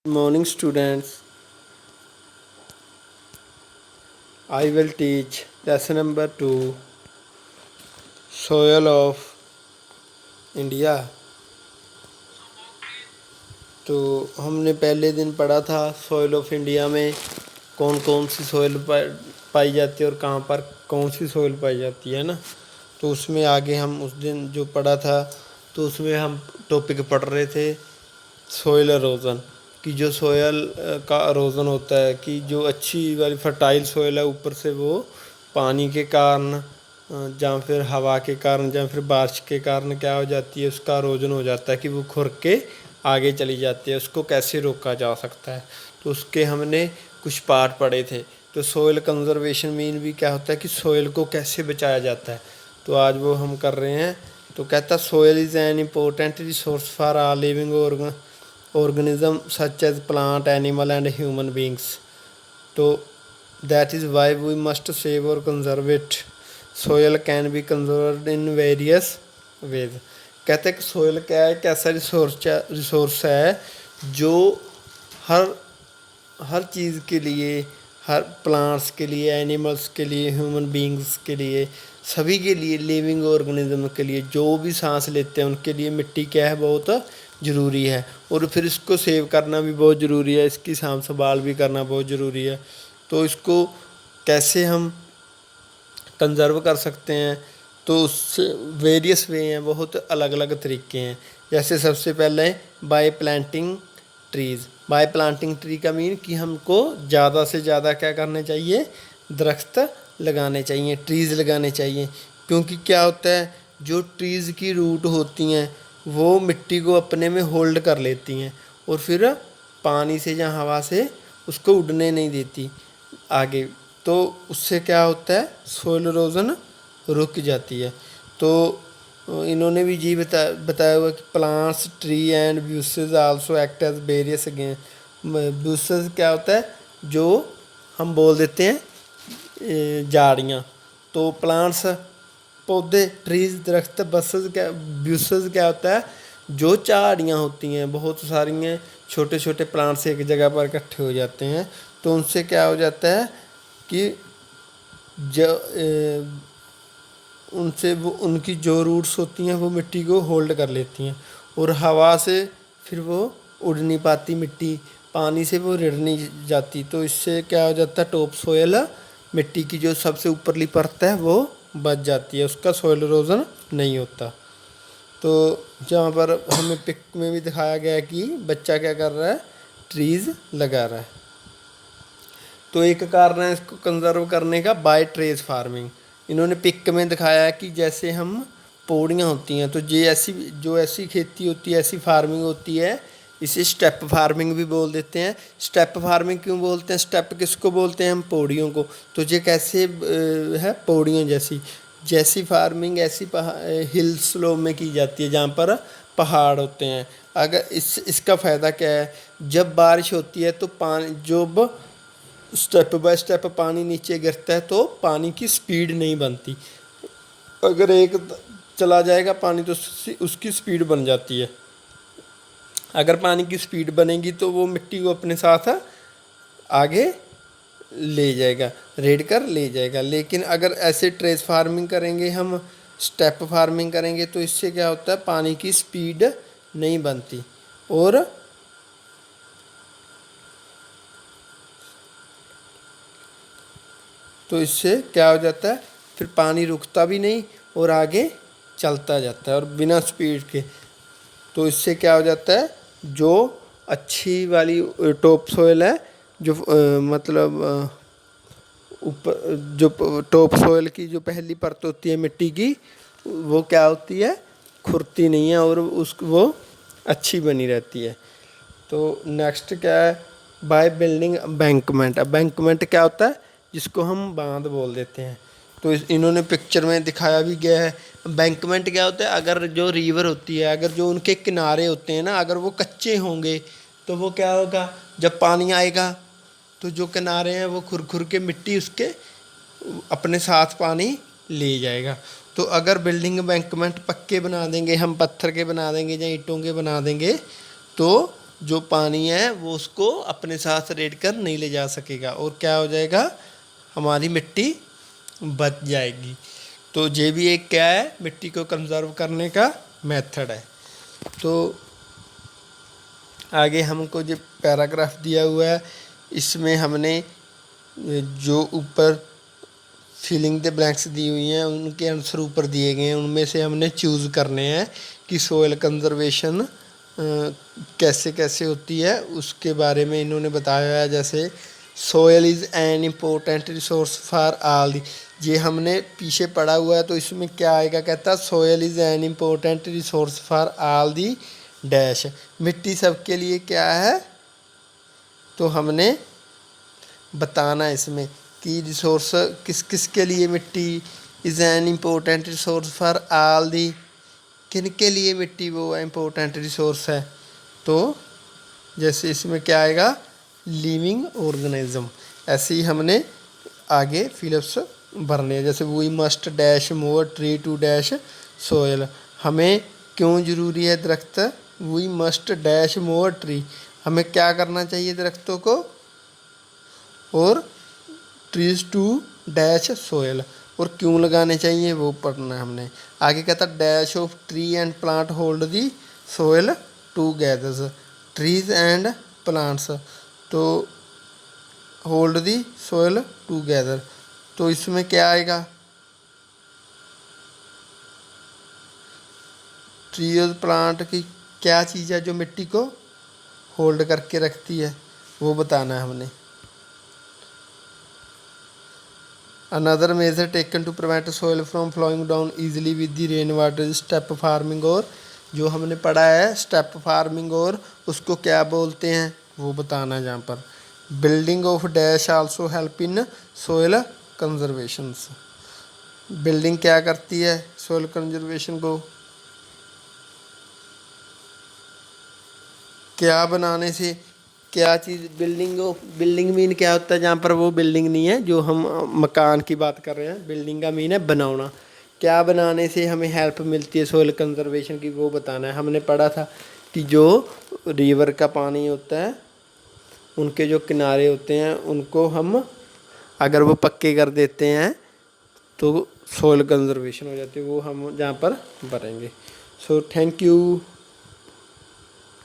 Morning students, I will teach lesson number 2, soil of India। तो हमने पहले दिन पढ़ा था सोयल ऑफ इंडिया में कौन कौन सी सोयल पाई जाती है और कहाँ पर कौन सी सोयल पाई जाती है ना। तो उसमें आगे हम उस दिन जो पढ़ा था तो उसमें हम टॉपिक पढ़ रहे थे सोयल एरोजन कि जो सोयल का एरोजन होता है कि जो अच्छी वाली फर्टाइल सोयल है ऊपर से वो पानी के कारण या फिर हवा के कारण या फिर बारिश के कारण क्या हो जाती है, उसका एरोजन हो जाता है कि वो खुर के आगे चली जाती है। उसको कैसे रोका जा सकता है, तो उसके हमने कुछ पार्ट पढ़े थे। तो सोयल कंजर्वेशन मीन भी क्या होता है कि सोयल को कैसे बचाया जाता है, तो आज वो हम कर रहे हैं। तो कहता soil is an important resource for all living organism such as plant, animal and human beings. So that is why we must save or conserve it. Soil can be conserved in various ways. कहते हैं कि soil क्या है, एक ऐसा resource है जो हर चीज़ के लिए, हर प्लांट्स के लिए, एनिमल्स के लिए, ह्यूमन बींग्स के लिए, सभी के लिए, लिविंग ऑर्गेनिज्म के लिए, जो भी सांस लेते हैं उनके लिए मिट्टी क्या है, बहुत ज़रूरी है। और फिर इसको सेव करना भी बहुत ज़रूरी है, इसकी साँभ संभाल भी करना बहुत ज़रूरी है। तो इसको कैसे हम कंज़र्व कर सकते हैं, तो उससे वेरियस वे हैं, बहुत अलग अलग तरीके हैं। जैसे सबसे पहले bye planting trees. Bye planting tree का मीन कि हमको ज़्यादा से ज़्यादा क्या करने चाहिए, दरख्त लगाने चाहिए, ट्रीज़ लगाने चाहिए। क्योंकि क्या होता है, जो ट्रीज़ की रूट होती हैं वो मिट्टी को अपने में होल्ड कर लेती हैं और फिर पानी से या हवा से उसको उड़ने नहीं देती आगे। तो उससे क्या होता है, सोइल इरोजन रुक जाती है। तो इन्होंने भी जी बताया हुआ कि plants, tree and bushes also act as barriers again. Bushes क्या होता है, जो हम बोल देते हैं झाड़ियाँ। तो प्लांट्स पौधे, ट्रीज दरख्त, ब्यूसेस क्या होता है, जो झाड़ियाँ होती हैं बहुत सारी हैं, छोटे छोटे प्लांट्स एक जगह पर इकट्ठे हो जाते हैं। तो उनसे क्या हो जाता है कि उनसे वो उनकी जो रूट्स होती हैं वो मिट्टी को होल्ड कर लेती हैं और हवा से फिर वो उड़ नहीं पाती मिट्टी, पानी से वो रिड़ नहीं जाती। तो इससे क्या हो जाता है, टॉप सोयल मिट्टी की जो सबसे ऊपरली परत है वो बच जाती है, उसका सोइल इरोजन नहीं होता। तो जहाँ पर हमें पिक में भी दिखाया गया है कि बच्चा क्या कर रहा है, ट्रीज़ लगा रहा है। तो एक कारण है इसको कंजर्व करने का बाय ट्रेस फार्मिंग। इन्होंने पिक में दिखाया है कि जैसे हम पौड़ियाँ होती हैं, तो जो ऐसी खेती होती है, ऐसी फार्मिंग होती है, इसे स्टेप फार्मिंग भी बोल देते हैं। स्टेप फार्मिंग क्यों बोलते हैं, स्टेप किसको बोलते हैं, हम पौड़ियों को। तो ये कैसे है, पौड़ियों जैसी फार्मिंग ऐसी हिल स्लोप में की जाती है जहाँ पर पहाड़ होते हैं। अगर इसका फ़ायदा क्या है, जब बारिश होती है तो पानी जब स्टेप बाय स्टेप पानी नीचे गिरता है तो पानी की स्पीड नहीं बनती। अगर एक चला जाएगा पानी तो उसकी स्पीड बन जाती है। अगर पानी की स्पीड बनेगी तो वो मिट्टी को अपने साथ आगे ले जाएगा, रेड कर ले जाएगा। लेकिन अगर ऐसे ट्रेस फार्मिंग करेंगे, हम स्टेप फार्मिंग करेंगे, तो इससे क्या होता है, पानी की स्पीड नहीं बनती और तो इससे क्या हो जाता है, फिर पानी रुकता भी नहीं और आगे चलता जाता है और बिना स्पीड के। तो इससे क्या हो जाता है, जो अच्छी वाली टॉप सोयल है, जो मतलब ऊपर जो टॉप सोयल की जो पहली परत होती है मिट्टी की, वो क्या होती है, खुरती नहीं है और वो अच्छी बनी रहती है। तो नेक्स्ट क्या है, बाय बिल्डिंग बैंकमेंट। बैंकमेंट क्या होता है, जिसको हम बांध बोल देते हैं। तो इन्होंने पिक्चर में दिखाया भी गया है। बैंकमेंट क्या होता है, अगर जो रिवर होती है, अगर जो उनके किनारे होते हैं ना, अगर वो कच्चे होंगे तो वो क्या होगा, जब पानी आएगा तो जो किनारे हैं वो खुर खुर के मिट्टी उसके अपने साथ पानी ले जाएगा। तो अगर बिल्डिंग बैंकमेंट पक्के बना देंगे, हम पत्थर के बना देंगे या ईंटों के बना देंगे, तो जो पानी है वो उसको अपने साथ रेड़ कर नहीं ले जा सकेगा, और क्या हो जाएगा, हमारी मिट्टी बच जाएगी। तो ये भी एक क्या है, मिट्टी को कंजर्व करने का मेथड है। तो आगे हमको जो पैराग्राफ दिया हुआ है, इसमें हमने जो ऊपर फिलिंग द ब्लैंक्स दी हुई हैं उनके आंसर ऊपर दिए गए हैं, उनमें से हमने चूज़ करने हैं कि सोयल कंजर्वेशन कैसे कैसे होती है, उसके बारे में इन्होंने बताया है। जैसे soil is an important resource for all the, ये हमने पीछे पढ़ा हुआ है, तो इसमें क्या आएगा, कहता है soil is an important resource for all the dash, मिट्टी सबके लिए क्या है, तो हमने बताना है इसमें कि रिसोर्स किस किस के लिए मिट्टी is an important resource for all the, किन के लिए मिट्टी वो इम्पोर्टेंट रिसोर्स है। तो जैसे इसमें क्या आएगा, लिविंग ऑर्गेनिज्म, ऐसे ही हमने आगे फिलिप्स भरने हैं। जैसे we must dash more tree to dash soil, हमें क्यों ज़रूरी है दरख्त, we must dash more tree, हमें क्या करना चाहिए दरख्तों को, और ट्रीज टू डैश सोयल, और क्यों लगाने चाहिए वो पढ़ना है हमने। आगे कहता dash of tree and plant hold the soil togethers, trees and plants तो होल्ड दी सोयल टूगेदर, तो इसमें क्या आएगा, ट्री और प्लांट की क्या चीज़ है जो मिट्टी को होल्ड करके रखती है, वो बताना है हमने। Another measure taken to prevent soil from flowing down easily with the rain water is step farming, और जो हमने पढ़ा है स्टेप फार्मिंग और उसको क्या बोलते हैं वो बताना है जहाँ पर। Building of dash also help in soil conservation, building क्या करती है सोयल कंजर्वेशन को, क्या बनाने से, क्या चीज़, बिल्डिंग मीन क्या होता है, जहाँ पर वो बिल्डिंग नहीं है, जो हम मकान की बात कर रहे हैं, बिल्डिंग का मीन है बनाना, क्या बनाने से हमें हेल्प मिलती है सोयल कंजर्वेशन की, वो बताना है। हमने पढ़ा था कि जो रिवर का पानी होता है, उनके जो किनारे होते हैं उनको हम अगर वो पक्के कर देते हैं तो सोयल कंजर्वेशन हो जाती है, वो हम जहाँ पर भरेंगे। So thank you.